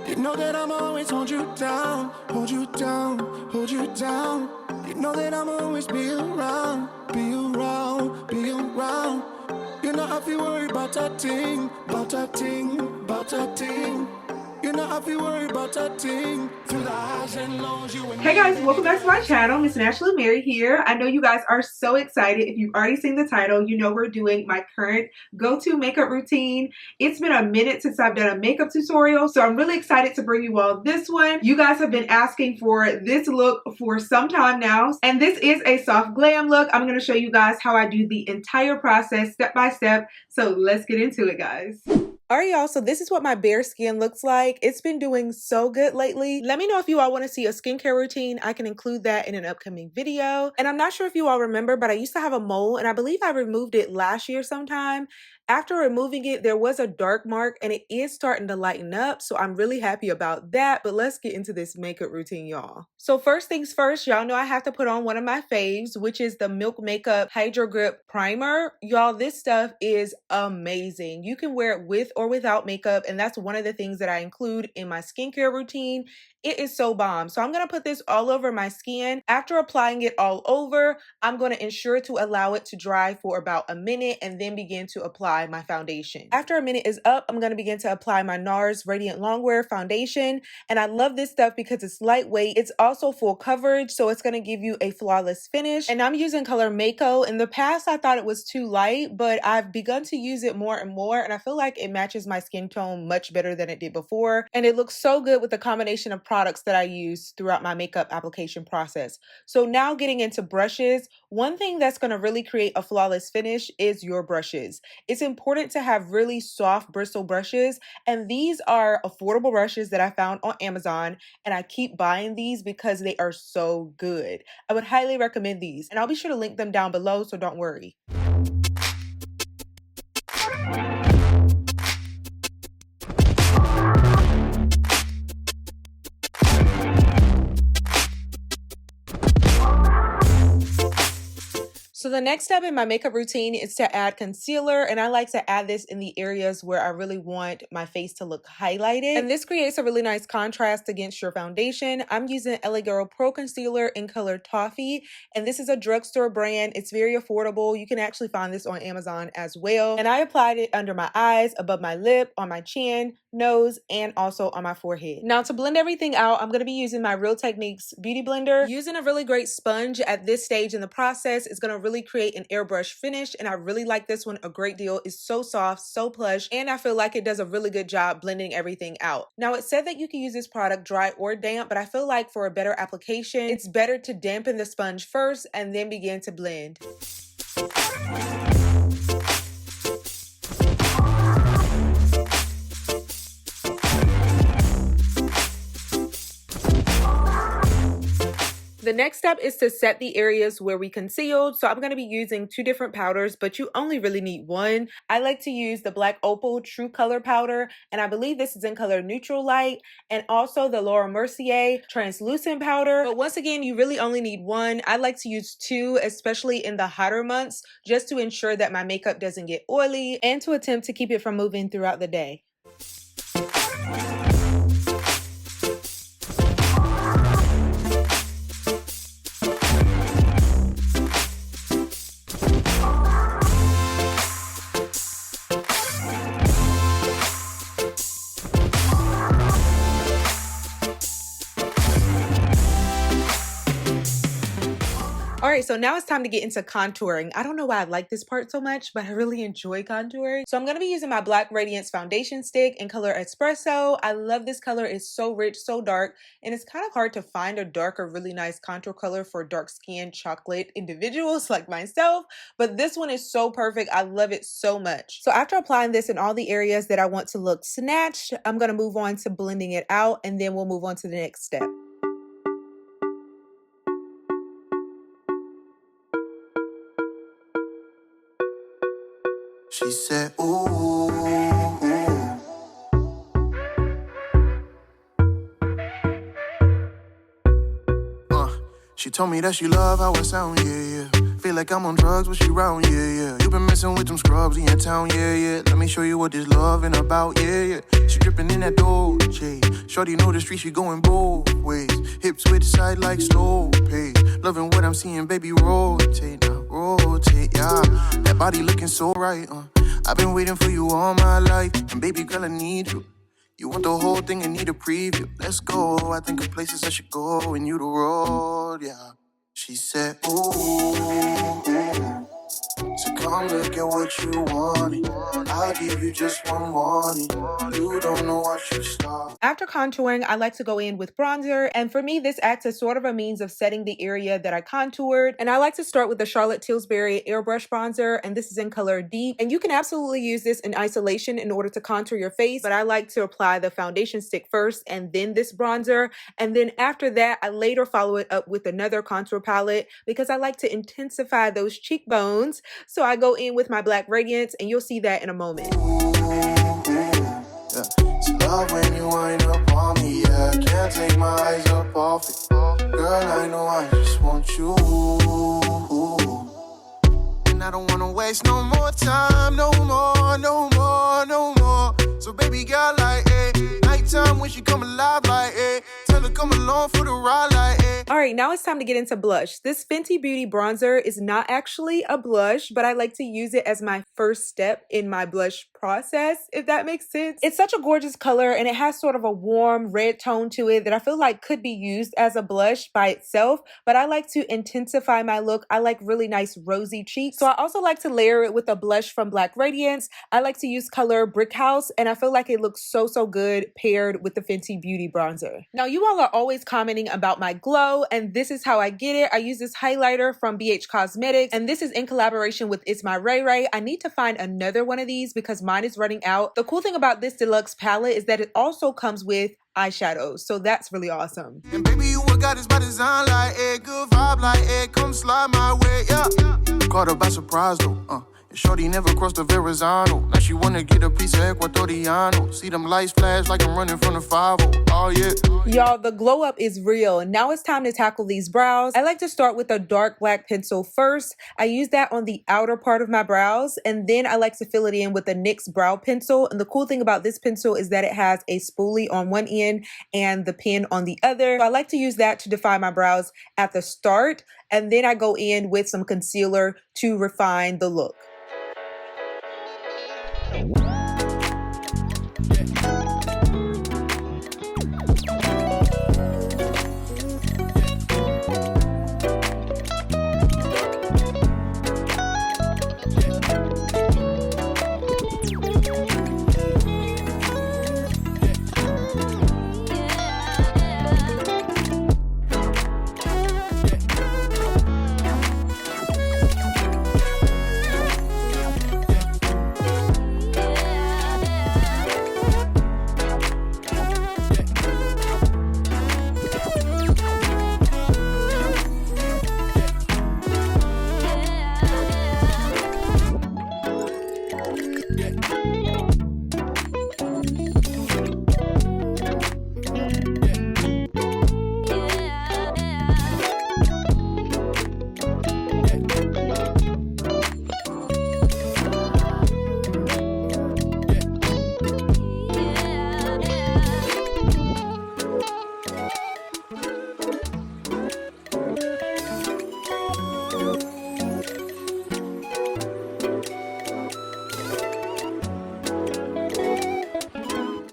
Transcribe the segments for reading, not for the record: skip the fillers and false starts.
You know that I'm always hold you down, hold you down, hold you down. You know that I'm always be around, be around, be around. You know I feel worried about that thing, about that thing, about that thing. You know I feel worried about that thing. Through the highs and lows, you and Hey guys, welcome back to my channel. Msnaturallymary here. I know you guys are so excited. If you've already seen the title, you know we're doing my current go-to makeup routine. It's been a minute since I've done a makeup tutorial, so I'm really excited to bring you all this one. You guys have been asking for this look for some time now, and this is a soft glam look. I'm going to show you guys how I do the entire process step by step, so let's get into it, guys. Alright y'all, so this is what my bare skin looks like. It's been doing so good lately. Let me know if you all want to see a skincare routine. I can include that in an upcoming video. And I'm not sure if you all remember, but I used to have a mole and I believe I removed it last year sometime. After removing it, there was a dark mark and it is starting to lighten up, so I'm really happy about that. But let's get into this makeup routine, y'all. So first things first, y'all know I have to put on one of my faves, which is the Milk Makeup Hydro Grip Primer. Y'all, this stuff is amazing. You can wear it with or without makeup, and that's one of the things that I include in my skincare routine. It is so bomb. So I'm going to put this all over my skin. After applying it all over, I'm going to ensure to allow it to dry for about a minute and then begin to apply my foundation. After a minute is up, I'm going to begin to apply my Nars Radiant Longwear foundation. And I love this stuff because it's lightweight. It's also full coverage, so it's going to give you a flawless finish. And I'm using color Maico. In the past, I thought it was too light, but I've begun to use it more and more, and I feel like it matches my skin tone much better than it did before. And it looks so good with the combination of products that I use throughout my makeup application process. So now getting into brushes, one thing that's going to really create a flawless finish is your brushes. It's important to have really soft bristle brushes, and these are affordable brushes that I found on Amazon, and I keep buying these because they are so good. I would highly recommend these, and I'll be sure to link them down below, so don't worry. So the next step in my makeup routine is to add concealer, and I like to add this in the areas where I really want my face to look highlighted. And this creates a really nice contrast against your foundation. I'm using LA Girl Pro Concealer in color Toffee, and this is a drugstore brand. It's very affordable. You can actually find this on Amazon as well. And I applied it under my eyes, above my lip, on my chin, nose, and also on my forehead. Now to blend everything out, I'm going to be using my Real Techniques Beauty Blender. Using a really great sponge at this stage in the process is going to really create an airbrush finish, and I really like this one a great deal. It's so soft, so plush, and I feel like it does a really good job blending everything out. Now it said that you can use this product dry or damp, but I feel like for a better application, it's better to dampen the sponge first and then begin to blend. The next step is to set the areas where we concealed. So I'm going to be using two different powders, but you only really need one. I like to use the Black Opal True Color Powder, and I believe this is in color Neutral Light, and also the Laura Mercier Translucent Powder. But once again, you really only need one. I like to use two, especially in the hotter months, just to ensure that my makeup doesn't get oily and to attempt to keep it from moving throughout the day. Alright, so now it's time to get into contouring. I don't know why I like this part so much, but I really enjoy contouring. So I'm going to be using my Black Radiance Foundation Stick in color Espresso. I love this color. It's so rich, so dark, and it's kind of hard to find a darker, really nice contour color for dark skinned chocolate individuals like myself, but this one is so perfect. I love it so much. So after applying this in all the areas that I want to look snatched, I'm going to move on to blending it out, and then we'll move on to the next step. She said, ooh, she told me that she love how it sound, yeah, yeah. Feel like I'm on drugs when she round, yeah, yeah. You been messing with them scrubs in your town, yeah, yeah. Let me show you what this loving about, yeah, yeah. She dripping in that Dolce. Shorty know the street, she going both ways. Hips switch side like slow pace. Loving what I'm seeing, baby, rotate now, rotate, yeah. That body looking so right, I've been waiting for you all my life. And baby girl, I need you. You want the whole thing and need a preview. Let's go, I think of places I should go and you the road, yeah. She said, ooh, so come look at what you wanted. I'll give you just one warning. You don't know what you start. After contouring, I like to go in with bronzer, and for me, this acts as sort of a means of setting the area that I contoured. And I like to start with the Charlotte Tilbury Airbrush Bronzer, and this is in color Deep. And you can absolutely use this in isolation in order to contour your face, but I like to apply the foundation stick first and then this bronzer. And then after that, I later follow it up with another contour palette because I like to intensify those cheekbones. So I go in with my Black Radiance, and you'll see that in a moment. Yeah. It's love when you wind up on me, yeah. Can't take my eyes up off it. Girl, I know I just want you. And I don't wanna waste no more time, no more, no more, no more. So baby girl, like, nighttime when she come alive, like, tell her come along for the ride, like, Alright, now it's time to get into blush. This Fenty Beauty bronzer is not actually a blush, but I like to use it as my first step in my blush process, if that makes sense. It's such a gorgeous color, and it has sort of a warm red tone to it that I feel like could be used as a blush by itself, but I like to intensify my look. I like really nice rosy cheeks. So I also like to layer it with a blush from Black Radiance. I like to use color Brick House, and I feel like it looks so good paired with the Fenty Beauty bronzer. Now, you all are always commenting about my glow, and this is how I get it. I use this highlighter from BH Cosmetics, and this is in collaboration with It's My Raye Raye. I need to find another one of these because mine is running out. The cool thing about this deluxe palette is that it also comes with eyeshadows, so that's really awesome. And baby, you what got is by design, like, good vibe, like, come slide my way, yeah. Caught her by surprise, though, Shorty never crossed the Verrazano. Now she wanna get a piece of Equatoriano. See them lights flash like I'm running from the 5-0. Oh yeah. Y'all, the glow up is real. Now it's time to tackle these brows. I like to start with a dark black pencil first. I use that on the outer part of my brows, and then I like to fill it in with a NYX brow pencil. And the cool thing about this pencil is that it has a spoolie on one end and the pen on the other. So I like to use that to define my brows at the start, and then I go in with some concealer to refine the look.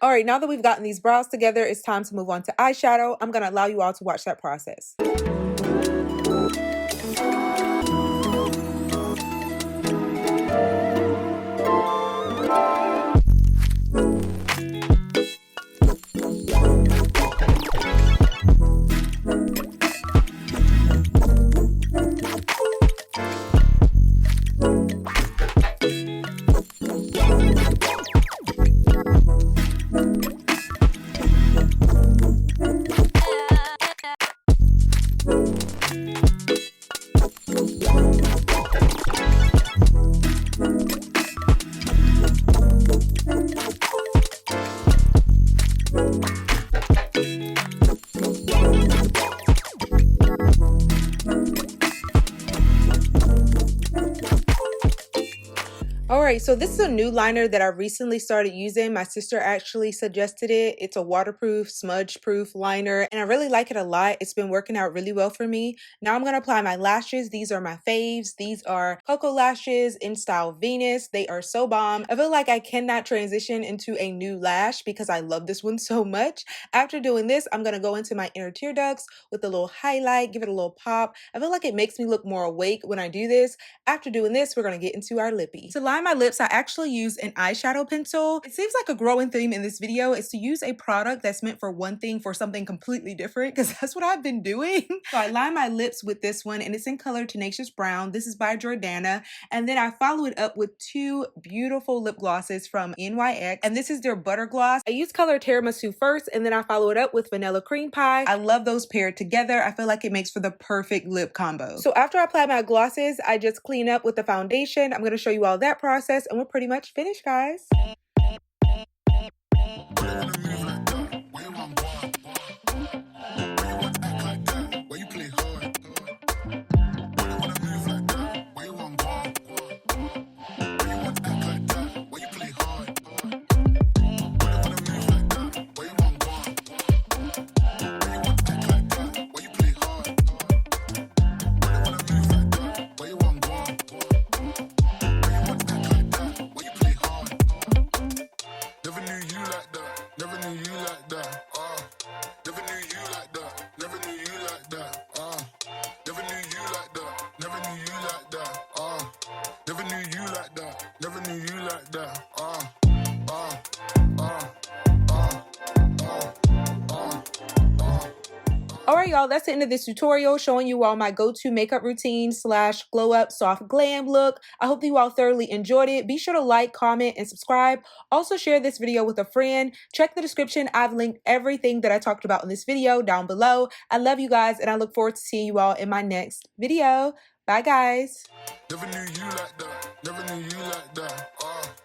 All right, now that we've gotten these brows together, it's time to move on to eyeshadow. I'm gonna allow you all to watch that process. Alright, so this is a new liner that I recently started using. My sister actually suggested it. It's a waterproof, smudge-proof liner, and I really like it a lot. It's been working out really well for me. Now I'm going to apply my lashes. These are my faves. These are Cocoa Lashes in style Venus. They are so bomb. I feel like I cannot transition into a new lash because I love this one so much. After doing this, I'm going to go into my inner tear ducts with a little highlight, give it a little pop. I feel like it makes me look more awake when I do this. After doing this, we're going to get into our lippy. To line my lips, I actually use an eyeshadow pencil. It seems like a growing theme in this video is to use a product that's meant for one thing for something completely different, because that's what I've been doing. So I line my lips with this one, and it's in color Tenacious Brown. This is by Jordana. And then I follow it up with two beautiful lip glosses from NYX, and this is their Butter Gloss. I use color Tiramisu first, and then I follow it up with Vanilla Cream Pie. I love those paired together. I feel like it makes for the perfect lip combo. So after I apply my glosses, I just clean up with the foundation. I'm going to show you all that process, and we're pretty much finished, guys. Alright y'all, that's the end of this tutorial showing you all my go-to makeup routine / glow up soft glam look. I hope that you all thoroughly enjoyed it. Be sure to like, comment, and subscribe. Also share this video with a friend. Check the description. I've linked everything that I talked about in this video down below. I love you guys, and I look forward to seeing you all in my next video. Bye guys. Never knew you like that. Never knew you like that.